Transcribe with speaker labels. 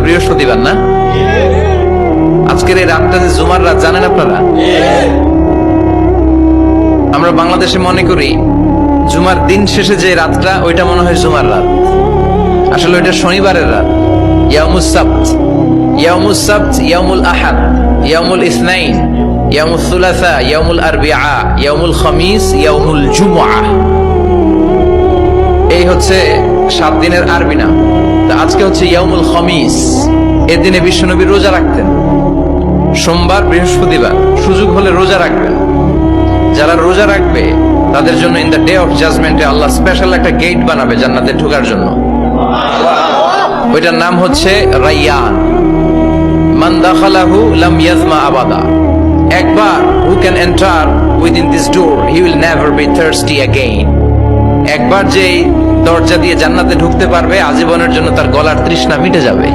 Speaker 1: বৃহস্পতিবার না? আজকের এই রাতটা যে জুমার রাত জানেন আপনারা? আমরা বাংলাদেশে মনে করি জুমার দিন শেষে যে রাতটা ওইটা মনে হয় জুমার রাত, আসলে ওইটা শনিবারের রাত। ইয়াউমুস সাবত, ইয়াউমুস সাবত, ইয়াউমুল আহাদ, ইয়াউমুল ইসনাইন, ইয়াউমুল সুলাসা, ইয়াউমুল আরবিআ, ইয়াউমুল খামিস, ইয়াউমুল জুমআ। এই হচ্ছে 7 দিনের আরবি নাম। তা আজকে হচ্ছে ইয়াউমুল খামিস। এর দিনে বিশ্বনবী রোজা রাখতেন, সোমবার বৃহস্পতিবার সুযোগ হলে রোজা রাখবেন। যারা রোজা রাখবে তাদের জন্য ইন দ্য ডে অফ জাজমেন্টে আল্লাহ স্পেশাল একটা গেট বানাবে জান্নাতে ঢোকার জন্য। ওইটার নাম হচ্ছে রাইয়ান। মান দাখালাহু লাম ইয়াজমা আবাদা। একবার who can enter within this door he will never be thirsty again. একবার যে দরজা দিয়ে জান্নাতে ঢুকতে পারবে আজীবনের জন্য তার গলার তৃষ্ণা মিটে যাবে।